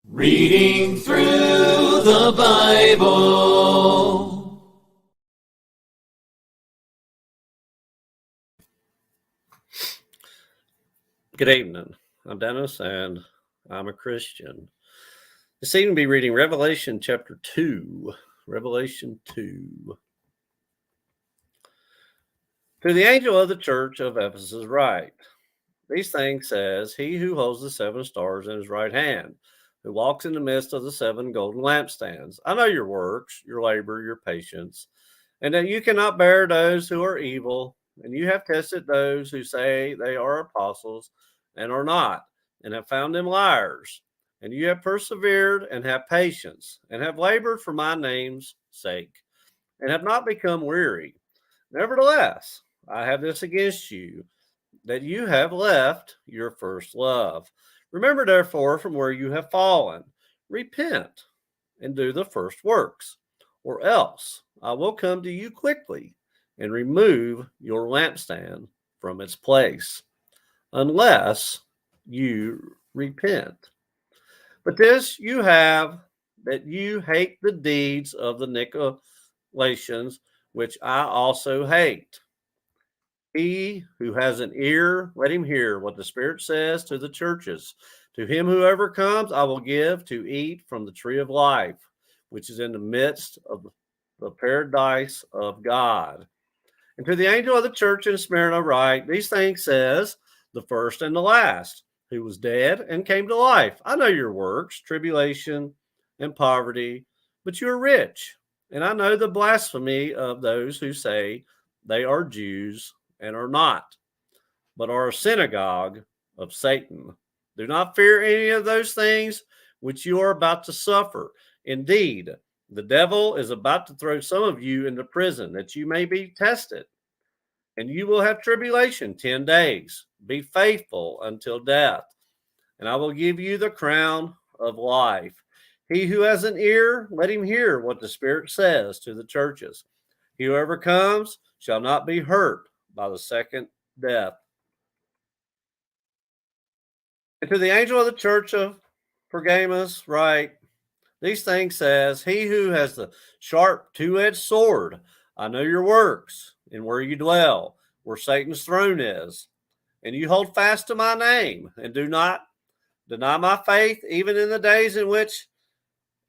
Reading through the Bible. Good evening. I'm Dennis, and I'm a Christian. This evening, we'll be reading Revelation chapter 2. Revelation 2. To the angel of the church of Ephesus write, these things says he who holds the 7 stars in his right hand, who walks in the midst of the 7 golden lampstands. I know your works, your labor, your patience, and that you cannot bear those who are evil, and you have tested those who say they are apostles and are not, and have found them liars. And you have persevered and have patience, and have labored for my name's sake, and have not become weary. Nevertheless, I have this against you, that you have left your first love. Remember, therefore, from where you have fallen, repent and do the first works, or else I will come to you quickly and remove your lampstand from its place, unless you repent. But this you have, that you hate the deeds of the Nicolaitans, which I also hate. He who has an ear, let him hear what the Spirit says to the churches. To him whoever comes, I will give to eat from the tree of life, which is in the midst of the paradise of God. And to the angel of the church in Smyrna write, these things says the first and the last, who was dead and came to life. I know your works, tribulation and poverty, but you are rich. And I know the blasphemy of those who say they are Jews and are not, but are a synagogue of Satan. Do not fear any of those things which you are about to suffer. Indeed, the devil is about to throw some of you into prison that you may be tested, and you will have tribulation 10 days. Be faithful until death, and I will give you the crown of life. He who has an ear, let him hear what the Spirit says to the churches. Whoever comes shall not be hurt by the second death. And to the angel of the church of Pergamos write, these things says, he who has the sharp two-edged sword, I know your works and where you dwell, where Satan's throne is, and you hold fast to my name and do not deny my faith, even in the days in which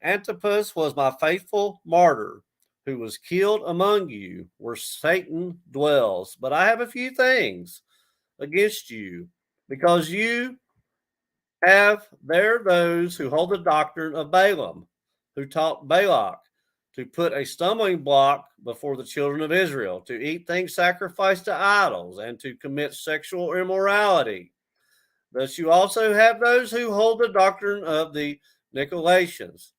Antipas was my faithful martyr, who was killed among you, where Satan dwells. But I have a few things against you, because you have there those who hold the doctrine of Balaam, who taught Balak to put a stumbling block before the children of Israel, to eat things sacrificed to idols, and to commit sexual immorality. Thus you also have those who hold the doctrine of the Nicolaitans,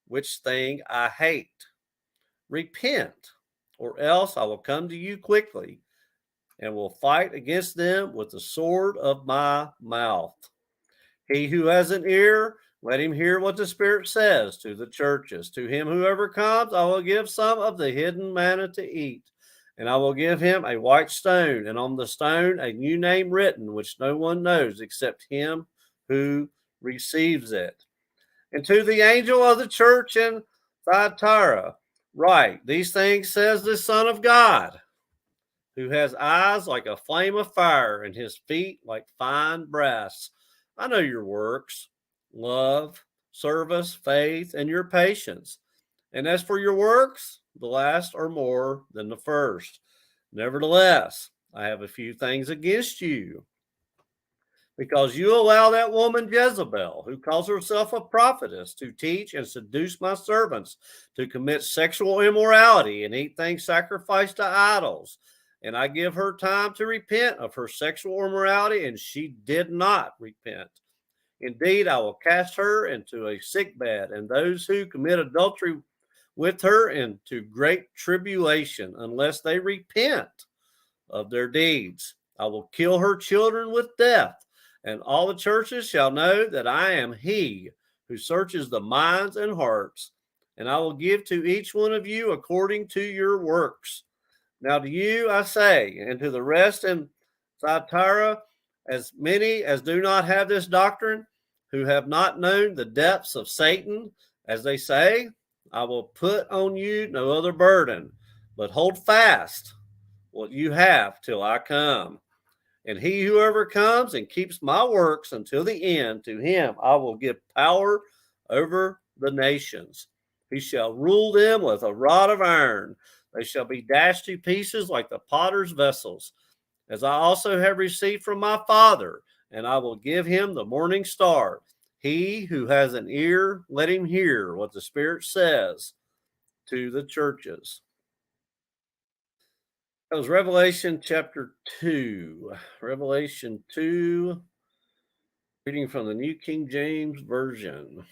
which thing I hate. Repent, or else I will come to you quickly and will fight against them with the sword of my mouth. He who has an ear, let him hear what the Spirit says to the churches. To him whoever comes, I will give some of the hidden manna to eat. And I will give him a white stone, and on the stone a new name written, which no one knows except him who receives it. And to the angel of the church in Thyatira, write, these things says the Son of God, who has eyes like a flame of fire and his feet like fine brass. I know your works, love, service, faith, and your patience. And as for your works, the last are more than the first. Nevertheless, I have a few things against you, because you allow that woman Jezebel, who calls herself a prophetess, to teach and seduce my servants to commit sexual immorality and eat things sacrificed to idols. And I give her time to repent of her sexual immorality, and she did not repent. Indeed, I will cast her into a sick bed, and those who commit adultery with her into great tribulation, unless they repent of their deeds. I will kill her children with death, and all the churches shall know that I am he who searches the minds and hearts, and I will give to each one of you according to your works. Now to you I say, and to the rest in Thyatira, as many as do not have this doctrine, who have not known the depths of Satan, as they say, I will put on you no other burden, but hold fast what you have till I come. And he who overcomes and keeps my works until the end, to him I will give power over the nations. He shall rule them with a rod of iron. They shall be dashed to pieces like the potter's vessels, as I also have received from my Father, and I will give him the morning star. He who has an ear, let him hear what the Spirit says to the churches. That was Revelation chapter 2. Revelation 2, reading from the New King James Version.